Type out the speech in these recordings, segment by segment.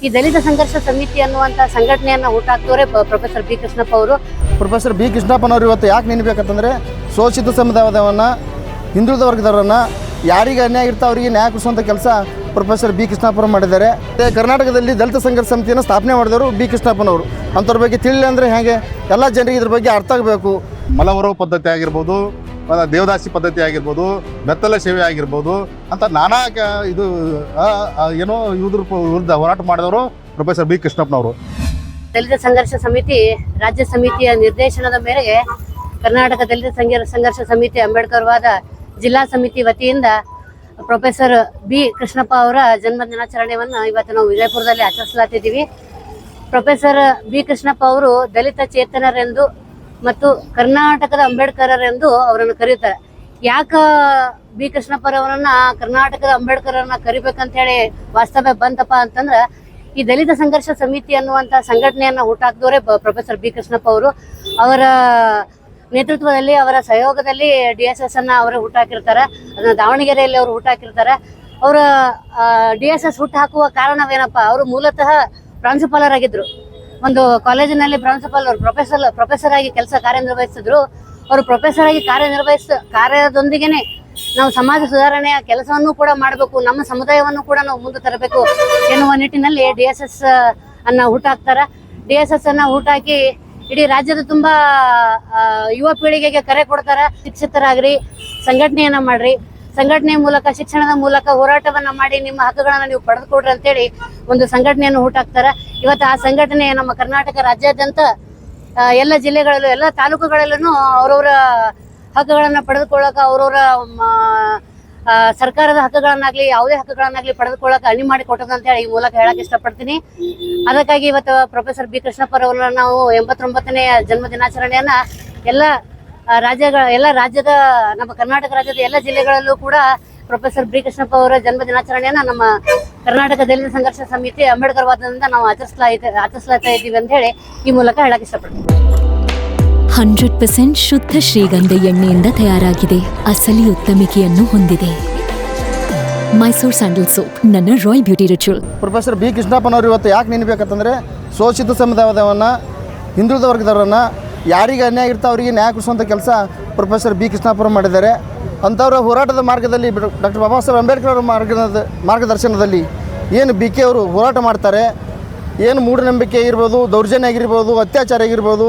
ಈ ದಲಿತ ಸಂಘರ್ಷ ಸಮಿತಿ ಅನ್ನುವಂಥ ಸಂಘಟನೆಯನ್ನು ಹುಟ್ಟಾಕ್ತವ್ರೆ ಪ್ರೊಫೆಸರ್ ಬಿ ಕೃಷ್ಣಪ್ಪ ಅವರು. ಪ್ರೊಫೆಸರ್ ಬಿ ಕೃಷ್ಣಪ್ಪನವರು ಇವತ್ತು ಯಾಕೆ ನೆನಬೇಕಂತಂದರೆ ಶೋಷಿತ ಸಮುದಾಯವನ್ನು ಹಿಂದುಳಿದ ವರ್ಗದವರನ್ನು ಯಾರಿಗೆ ಅನ್ಯಾಯ ಇರ್ತಾ ಅವರಿಗೆ ನ್ಯಾಯ ಕೊಡಿಸುವಂಥ ಕೆಲಸ ಪ್ರೊಫೆಸರ್ ಬಿ ಕೃಷ್ಣಪ್ಪರು ಮಾಡಿದ್ದಾರೆ. ಕರ್ನಾಟಕದಲ್ಲಿ ದಲಿತ ಸಂಘರ್ಷ ಸಮಿತಿಯನ್ನು ಸ್ಥಾಪನೆ ಮಾಡಿದವರು ಬಿ ಕೃಷ್ಣಪ್ಪನವರು. ಅಂಥವ್ರ ಬಗ್ಗೆ ತಿಳಿಲಿ ಅಂದರೆ ಹೇಗೆ ಎಲ್ಲ ಜನರಿಗೆ ಇದ್ರ ಬಗ್ಗೆ ಅರ್ಥ ಆಗಬೇಕು. ಮಲವರೋ ಪದ್ಧತಿ ಆಗಿರ್ಬೋದು, ದೇವದಾಸಿ ಪದ್ಧತಿ ಆಗಿರ್ಬೋದು, ಬೆತ್ತಲ ಸೇವೆ ಆಗಿರ್ಬೋದು ಅಂತ ನಾನಾ ಇದು ಏನೋ ಇದ್ರ ವಿರುದ್ಧ ಹೋರಾಟ ಮಾಡಿದವರು ಪ್ರೊಫೆಸರ್ ಬಿ ಕೃಷ್ಣಪ್ಪನವರು. ದಲಿತ ಸಂಘರ್ಷ ಸಮಿತಿ ರಾಜ್ಯ ಸಮಿತಿಯ ನಿರ್ದೇಶನದ ಮೇರೆಗೆ ಕರ್ನಾಟಕ ದಲಿತ ಸಂಘರ್ಷ ಸಮಿತಿ ಅಂಬೇಡ್ಕರ್ವಾದ ಜಿಲ್ಲಾ ಸಮಿತಿ ವತಿಯಿಂದ ಪ್ರೊಫೆಸರ್ ಬಿ ಕೃಷ್ಣಪ್ಪ ಅವರ ಜನ್ಮ ದಿನಾಚರಣೆಯನ್ನು ಇವತ್ತು ನಾವು ವಿಜಯಪುರದಲ್ಲಿ ಆಚರಿಸಲಾಗ್ತಿದ್ದೀವಿ. ಪ್ರೊಫೆಸರ್ ಬಿ ಕೃಷ್ಣಪ್ಪ ಅವರು ದಲಿತ ಚೇತನರೆಂದು ಮತ್ತು ಕರ್ನಾಟಕದ ಅಂಬೇಡ್ಕರರೆಂದು ಅವರನ್ನು ಕರೀತಾರೆ. ಯಾಕ ಬಿ ಕೃಷ್ಣಪ್ಪರವರನ್ನ ಕರ್ನಾಟಕದ ಅಂಬೇಡ್ಕರನ್ನ ಕರಿಬೇಕಂತ ಹೇಳಿ ವಾಸ್ತವ್ಯ ಬಂತಪ್ಪ ಅಂತಂದ್ರೆ, ಈ ದಲಿತ ಸಂಘರ್ಷ ಸಮಿತಿ ಅನ್ನುವಂಥ ಸಂಘಟನೆಯನ್ನು ಹುಟ್ಟಾಕ್ದವರೇ ಪ್ರೊಫೆಸರ್ ಬಿ ಕೃಷ್ಣಪ್ಪ ಅವರು. ಅವರ ನೇತೃತ್ವದಲ್ಲಿ, ಅವರ ಸಹಯೋಗದಲ್ಲಿ DSS ಅನ್ನ ಅವರು ಹುಟ್ಟಾಕಿರ್ತಾರೆ. ಅದನ್ನ ದಾವಣಗೆರೆಯಲ್ಲಿ ಅವರು ಹುಟ್ಟಾಕಿರ್ತಾರೆ. ಅವರ DSS ಹುಟ್ಟು ಹಾಕುವ ಕಾರಣವೇನಪ್ಪ, ಅವರು ಮೂಲತಃ ಪ್ರಾಂಶುಪಾಲರಾಗಿದ್ರು. ಒಂದು ಕಾಲೇಜಿನಲ್ಲಿ ಪ್ರಾಂಶುಪಾಲ್ ಅವರು ಪ್ರೊಫೆಸರ್ ಆಗಿ ಕಾರ್ಯನಿರ್ವಹಿಸಿದ್ರು. ಅವರು ಪ್ರೊಫೆಸರ್ ಆಗಿ ಕಾರ್ಯದೊಂದಿಗೆನೆ ನಾವು ಸಮಾಜ ಸುಧಾರಣೆಯ ಕೆಲಸವನ್ನು ಕೂಡ ಮಾಡಬೇಕು, ನಮ್ಮ ಸಮುದಾಯವನ್ನು ಕೂಡ ನಾವು ಮುಂದೆ ತರಬೇಕು ಎನ್ನುವ ನಿಟ್ಟಿನಲ್ಲಿ DSS ಅನ್ನ ಹುಟ್ಟಾಕ್ತಾರೆ. DSS ಅನ್ನ ಹುಟ್ಟಾಕಿ ಇಡೀ ರಾಜ್ಯದ ತುಂಬಾ ಯುವ ಪೀಳಿಗೆಗೆ ಕರೆ ಕೊಡ್ತಾರ. ಶಿಕ್ಷಿತರಾಗ್ರಿ, ಸಂಘಟನೆಯನ್ನ ಮಾಡ್ರಿ, ಸಂಘಟನೆ ಮೂಲಕ, ಶಿಕ್ಷಣದ ಮೂಲಕ ಹೋರಾಟವನ್ನ ಮಾಡಿ ನಿಮ್ಮ ಹಕ್ಕುಗಳನ್ನ ನೀವು ಪಡೆದುಕೊಡ್ರಿ ಅಂತೇಳಿ ಒಂದು ಸಂಘಟನೆಯನ್ನು ಹುಟ್ಟಾಕ್ತಾರ. ಇವತ್ತು ಆ ಸಂಘಟನೆ ನಮ್ಮ ಕರ್ನಾಟಕ ರಾಜ್ಯಾದ್ಯಂತ ಎಲ್ಲ ಜಿಲ್ಲೆಗಳಲ್ಲೂ, ಎಲ್ಲ ತಾಲೂಕುಗಳಲ್ಲೂ ಅವರವರ ಹಕ್ಕುಗಳನ್ನ ಪಡೆದುಕೊಳ್ಳಕ, ಅವರವರ ಸರ್ಕಾರದ ಹಕ್ಕುಗಳನ್ನಾಗ್ಲಿ ಯಾವುದೇ ಹಕ್ಕುಗಳನ್ನಾಗ್ಲಿ ಪಡೆದುಕೊಳ್ಳಕ ಅಣಿ ಮಾಡಿ ಕೊಟ್ಟದ ಅಂತ ಹೇಳಿ ಈ ಮೂಲಕ ಹೇಳಕ್ ಇಷ್ಟಪಡ್ತೀನಿ. ಅದಕ್ಕಾಗಿ ಇವತ್ತು ಪ್ರೊಫೆಸರ್ ಬಿ ಕೃಷ್ಣಪ್ಪರವ್ರನ್ನ ನಾವು 89ನೇ ಜನ್ಮ ದಿನಾಚರಣೆಯನ್ನ ಎಲ್ಲ ರಾಜ್ಯದ ನಮ್ಮ ಕರ್ನಾಟಕ ರಾಜ್ಯದ ಎಲ್ಲ ಜಿಲ್ಲೆಗಳಲ್ಲೂ ಕೂಡ ಪ್ರೊಫೆಸರ್ ಬಿ ಕೃಷ್ಣಪ್ಪ ಅವರ ಜನ್ಮ ದಿನಾಚರಣೆಯನ್ನ ನಮ್ಮ ಕರ್ನಾಟಕ ದಲಿತ ಸಂಘರ್ಷ ಸಮಿತಿ ಅಂಬೇಡ್ಕರ್ ವಾದದಿಂದ ನಾವು ಆಚರಿಸ್ಲಾಗ್ತಾ ಇದ್ದೀವಿ ಅಂತ ಹೇಳಿ ಈ ಮೂಲಕ ಹೇಳಕ್ ಇಷ್ಟಪಡ್ತೀನಿ. 100% ಶುದ್ಧ ಶ್ರೀಗಂಧ ಎಣ್ಣೆಯಿಂದ ತಯಾರಾಗಿದೆ. ಅಸಲಿ ಉತ್ತಮಿಕೆಯನ್ನು ಹೊಂದಿದೆ. ಮೈಸೂರು ಸ್ಯಾಂಡಲ್ ಸೋಪ್, ನನ್ನ royal beauty ritual. Professor B ಕೃಷ್ಣಪ್ಪನವರು ಇವತ್ತು ಯಾಕೆ ನೆನಬೇಕಂತಂದರೆ ಶೋಷಿತ ಸಮುದಾಯವನ್ನು ಹಿಂದುಳಿದ ವರ್ಗದವರನ್ನು ಯಾರಿಗೆ ಅನ್ಯಾಯ ಇರ್ತಾ ಅವರಿಗೆ ನ್ಯಾಯ ಕೊಡಿಸುವಂಥ ಕೆಲಸ ಪ್ರೊಫೆಸರ್ ಬಿ ಕೃಷ್ಣಪ್ಪರು ಮಾಡಿದ್ದಾರೆ. ಅಂಥವರ ಹೋರಾಟದ ಮಾರ್ಗದಲ್ಲಿ ಡಾಕ್ಟರ್ ಬಾಬಾ ಸಾಹೇಬ್ ಅಂಬೇಡ್ಕರ್ ಅವರ ಮಾರ್ಗದರ್ಶನದಲ್ಲಿ ಏನು BK ಅವರು ಹೋರಾಟ ಮಾಡ್ತಾರೆ, ಏನು ಮೂಢನಂಬಿಕೆ ಇರ್ಬೋದು, ದೌರ್ಜನ್ಯ ಆಗಿರ್ಬೋದು, ಅತ್ಯಾಚಾರ ಆಗಿರ್ಬೋದು,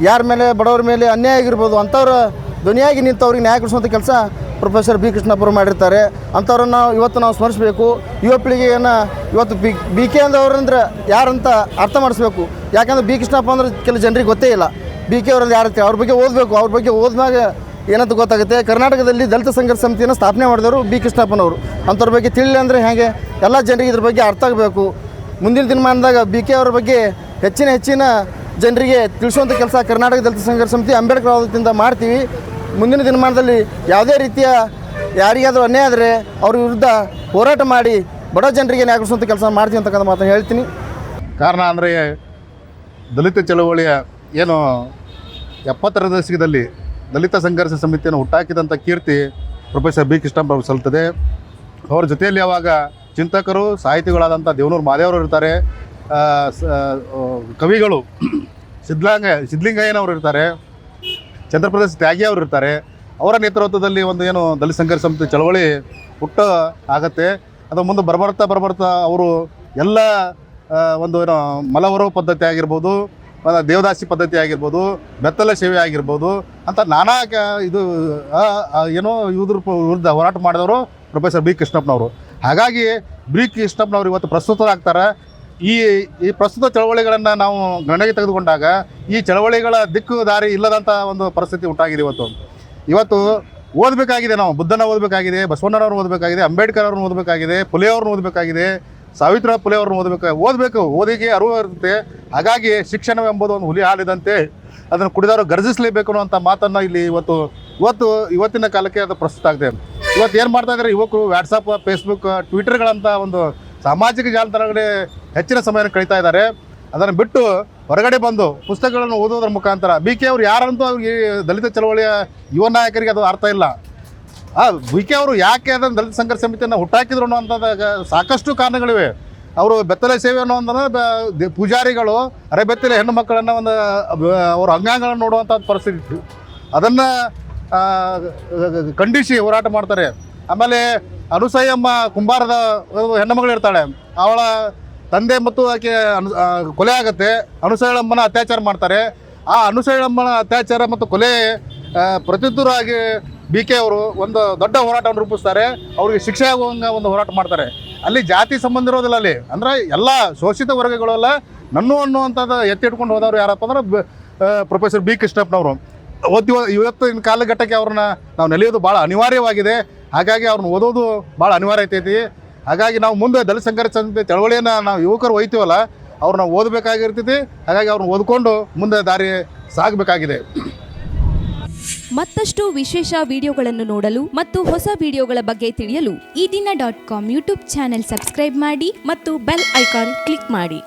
ಯಾರ ಮೇಲೆ ಬಡವರ ಮೇಲೆ ಅನ್ಯಾಯ ಆಗಿರ್ಬೋದು, ಅಂಥವ್ರ ಧ್ವನಿಯಾಗಿ ನಿಂತವ್ರಿಗೆ ನ್ಯಾಯ ಕೊಡಿಸುವಂಥ ಕೆಲಸ ಪ್ರೊಫೆಸರ್ ಬಿ ಕೃಷ್ಣಪ್ಪರು ಮಾಡಿರ್ತಾರೆ. ಅಂಥವ್ರನ್ನ ಇವತ್ತು ನಾವು ಸ್ಮರಿಸಬೇಕು. ಯುವ ಪೀಳಿಗೆಯನ್ನು ಇವತ್ತು BK ಅಂದವ್ರಂದ್ರೆ ಯಾರಂತ ಅರ್ಥ ಮಾಡಿಸ್ಬೇಕು. ಯಾಕಂದ್ರೆ ಬಿ ಕೃಷ್ಣಪ್ಪ ಅಂದ್ರೆ ಕೆಲವು ಜನರಿಗೆ ಗೊತ್ತೇ ಇಲ್ಲ. BK ಅವರಲ್ಲಿ ಯಾರು ಅವ್ರ ಬಗ್ಗೆ ಓದಬೇಕು. ಅವ್ರ ಬಗ್ಗೆ ಓದಿದಾಗ ಏನಂತ ಗೊತ್ತಾಗುತ್ತೆ. ಕರ್ನಾಟಕದಲ್ಲಿ ದಲಿತ ಸಂಘರ್ಷ ಸಮಿತಿಯನ್ನು ಸ್ಥಾಪನೆ ಮಾಡಿದವರು ಬಿ ಕೃಷ್ಣಪ್ಪನವರು. ಅಂಥವ್ರ ಬಗ್ಗೆ ತಿಳಿಲಿ ಅಂದರೆ ಹೇಗೆ ಎಲ್ಲ ಜನರಿಗೆ ಇದ್ರ ಬಗ್ಗೆ ಅರ್ಥ ಆಗಬೇಕು. ಮುಂದಿನ ದಿನಮಾನದಾಗ BK ಅವ್ರ ಬಗ್ಗೆ ಹೆಚ್ಚಿನ ಜನರಿಗೆ ತಿಳಿಸುವಂಥ ಕೆಲಸ ಕರ್ನಾಟಕ ದಲಿತ ಸಂಘರ್ಷ ಸಮಿತಿ ಅಂಬೇಡ್ಕರ್ ವಾದದಿಂದ ಮಾಡ್ತೀವಿ. ಮುಂದಿನ ದಿನಮಾನದಲ್ಲಿ ಯಾವುದೇ ರೀತಿಯ ಯಾರಿಗಾದರೂ ಅನ್ಯಾಯ ಆದರೆ ಅವ್ರ ವಿರುದ್ಧ ಹೋರಾಟ ಮಾಡಿ ಬಡ ಜನರಿಗೆ ನ್ಯಾಯ ಕೊಡಿಸುವಂಥ ಕೆಲಸ ಮಾಡ್ತೀವಿ ಅಂತಕ್ಕಂಥ ಮಾತನ್ನು ಹೇಳ್ತೀನಿ. ಕಾರಣ ಅಂದರೆ ದಲಿತ ಚಳವಳಿಯ ಏನು 70ರ ದಶಕದಲ್ಲಿ ದಲಿತ ಸಂಘರ್ಷ ಸಮಿತಿಯನ್ನು ಹುಟ್ಟಾಕಿದಂಥ ಕೀರ್ತಿ ಪ್ರೊಫೆಸರ್ ಬಿ ಕೃಷ್ಣಪ್ಪ ಅವರು ಸಲ್ತದೆ. ಅವ್ರ ಜೊತೆಯಲ್ಲಿ ಅವಾಗ ಚಿಂತಕರು, ಸಾಹಿತಿಗಳಾದಂಥ ದೇವನೂರು ಮಾದೇವರು ಇರ್ತಾರೆ, ಕವಿಗಳು ಸಿದ್ಧಲಿಂಗಯ್ಯನವರು ಇರ್ತಾರೆ, ಚಂದ್ರಪ್ರದೇಶ್ ತ್ಯಾಗಿ ಅವರು ಇರ್ತಾರೆ. ಅವರ ನೇತೃತ್ವದಲ್ಲಿ ಒಂದು ಏನು ದಲಿತ ಸಂಘರ್ಷ ಸಮಿತಿ ಚಳವಳಿ ಹುಟ್ಟು ಆಗತ್ತೆ. ಅದು ಮುಂದೆ ಬರ್ಬರ್ತಾ ಅವರು ಎಲ್ಲ ಒಂದು ಏನೋ ಮಲವರೋ ಪದ್ಧತಿ ಆಗಿರ್ಬೋದು, ದೇವದಾಸಿ ಪದ್ಧತಿ ಆಗಿರ್ಬೋದು, ಬೆತ್ತಲ ಸೇವೆ ಆಗಿರ್ಬೋದು ಅಂತ ನಾನಾ ಇದು ಏನೋ ಇದ್ರ ವಿರುದ್ಧ ಹೋರಾಟ ಮಾಡಿದವರು ಪ್ರೊಫೆಸರ್ ಬಿ ಕೃಷ್ಣಪ್ಪನವರು. ಹಾಗಾಗಿ ಬಿ ಕೃಷ್ಣಪ್ಪನವರು ಇವತ್ತು ಪ್ರಸ್ತುತರಾಗ್ತಾರೆ. ಈ ಪ್ರಸ್ತುತ ಚಳವಳಿಗಳನ್ನು ನಾವು ಗಣನೆಗೆ ತೆಗೆದುಕೊಂಡಾಗ ಈ ಚಳವಳಿಗಳ ದಿಕ್ಕು ದಾರಿ ಇಲ್ಲದಂಥ ಒಂದು ಪರಿಸ್ಥಿತಿ ಉಂಟಾಗಿದೆ. ಇವತ್ತು ಓದಬೇಕಾಗಿದೆ. ನಾವು ಬುದ್ಧನ ಓದಬೇಕಾಗಿದೆ, ಬಸವಣ್ಣನವ್ರನ್ನ ಓದಬೇಕಾಗಿದೆ, ಅಂಬೇಡ್ಕರ್ ಅವ್ರನ್ನ ಓದಬೇಕಾಗಿದೆ, ಪುಲೆ ಅವ್ರನ್ನ ಓದಬೇಕಾಗಿದೆ, ಸಾವಿತ್ರಿಬಾಯಿ ಪುಲೆ ಅವ್ರನ್ನ ಓದಬೇಕು. ಓದಿಗೆ ಅರಿವು ಇರುತ್ತೆ. ಹಾಗಾಗಿ ಶಿಕ್ಷಣವೆಂಬುದು ಒಂದು ಹುಲಿ ಹಾಲಿದಂತೆ ಅದನ್ನು ಕುಡಿದವರು ಗರ್ಜಿಸಲೇಬೇಕು ಅನ್ನುವಂಥ ಮಾತನ್ನು ಇಲ್ಲಿ ಇವತ್ತಿನ ಕಾಲಕ್ಕೆ ಅದು ಪ್ರಸ್ತುತ ಆಗಿದೆ. ಇವತ್ತು ಏನು ಮಾಡ್ತಾ ಇದ್ದಾರೆ ಯುವಕರು, ವಾಟ್ಸಪ್, ಫೇಸ್ಬುಕ್, ಟ್ವಿಟರ್ಗಳಂಥ ಒಂದು ಸಾಮಾಜಿಕ ಜಾಲತಾಣಗಳೇ ಹೆಚ್ಚಿನ ಸಮಯನ ಕಳೀತಾ ಇದ್ದಾರೆ. ಅದನ್ನು ಬಿಟ್ಟು ಹೊರಗಡೆ ಬಂದು ಪುಸ್ತಕಗಳನ್ನು ಓದೋದ್ರ ಮುಖಾಂತರ BK ಅವರು ಯಾರಂತೂ ಅವ್ರಿಗೆ ದಲಿತ ಚಳವಳಿಯ ಯುವ ನಾಯಕರಿಗೆ ಅದು ಅರ್ಥ ಇಲ್ಲ. BK ಅವರು ಯಾಕೆ ಅದನ್ನು ದಲಿತ ಸಂಘರ್ಷ ಸಮಿತಿಯನ್ನು ಹುಟ್ಟಾಕಿದ್ರು ಅನ್ನೋಂಥದ್ದು ಸಾಕಷ್ಟು ಕಾರಣಗಳಿವೆ. ಅವರು ಬೆತ್ತಲೆ ಸೇವೆ ಅನ್ನೋ ಒಂದು ಪೂಜಾರಿಗಳು ಅರೆಬೆತ್ತಲೆ ಹೆಣ್ಣು ಮಕ್ಕಳನ್ನು ಒಂದು ಅವ್ರ ಅಂಗಾಂಗಗಳನ್ನು ನೋಡುವಂಥ ಪರಿಸ್ಥಿತಿ ಇತ್ತು. ಅದನ್ನು ಖಂಡಿಸಿ ಹೋರಾಟ ಮಾಡ್ತಾರೆ. ಆಮೇಲೆ ಅನುಸೂಯಮ್ಮ ಕುಂಬಾರದ ಹೆಣ್ಣು ಮಗಳು ಇರ್ತಾಳೆ, ಅವಳ ತಂದೆ ಮತ್ತು ಆಕೆ ಕೊಲೆ ಆಗುತ್ತೆ. ಅನುಸೂಯಮ್ಮನ ಅತ್ಯಾಚಾರ ಮಾಡ್ತಾರೆ. ಆ ಅನುಸೂಯಮ್ಮನ ಅತ್ಯಾಚಾರ ಮತ್ತು ಕೊಲೆ ಪ್ರತ್ಯುತ್ತರವಾಗಿ BK ಅವರು ಒಂದು ದೊಡ್ಡ ಹೋರಾಟವನ್ನು ರೂಪಿಸ್ತಾರೆ. ಅವ್ರಿಗೆ ಶಿಕ್ಷೆ ಆಗುವಂಗೆ ಒಂದು ಹೋರಾಟ ಮಾಡ್ತಾರೆ. ಅಲ್ಲಿ ಜಾತಿ ಸಂಬಂಧ ಇರೋದಿಲ್ಲ ಅಲ್ಲಿ, ಅಂದರೆ ಎಲ್ಲ ಶೋಷಿತ ವರ್ಗಗಳೆಲ್ಲ ನನ್ನು ಅನ್ನುವಂಥದ್ದು ಎತ್ತಿಟ್ಕೊಂಡು ಹೋದವ್ರು ಯಾರಪ್ಪ ಅಂದ್ರೆ ಪ್ರೊಫೆಸರ್ B ಕೃಷ್ಣಪ್ಪನವರು. ಇವತ್ತಿನ ಕಾಲಘಟ್ಟಕ್ಕೆ ಅವ್ರನ್ನ ನಾವು ನೆಲೆಯೋದು ಭಾಳ ಅನಿವಾರ್ಯವಾಗಿದೆ. ಹಾಗಾಗಿ ಅವ್ರನ್ನ ಓದೋದು ಭಾಳ ಅನಿವಾರ್ಯ ಐತೈತಿ. ಹಾಗಾಗಿ ನಾವು ಮುಂದೆ ದಲಿತ ಸಂಘರ್ಷ ಸಮಿತಿ ಚಳವಳಿಯನ್ನು ನಾವು ಯುವಕರು ಒಯ್ತೀವಲ್ಲ, ಅವ್ರನ್ನ ಓದಬೇಕಾಗಿರ್ತೈತಿ. ಹಾಗಾಗಿ ಅವ್ರನ್ನ ಓದ್ಕೊಂಡು ಮುಂದೆ ದಾರಿ ಸಾಗಬೇಕಾಗಿದೆ. ಮತ್ತಷ್ಟು ವಿಶೇಷ ವಿಡಿಯೋಗಳನ್ನು ನೋಡಲು ಮತ್ತು ಹೊಸ ವಿಡಿಯೋಗಳ ಬಗ್ಗೆ ತಿಳಿಯಲು ಈ ದಿನ .com ಯೂಟ್ಯೂಬ್ ಚಾನೆಲ್ ಸಬ್ಸ್ಕ್ರೈಬ್ ಮಾಡಿ ಮತ್ತು ಬೆಲ್ ಐಕಾನ್ ಕ್ಲಿಕ್ ಮಾಡಿ.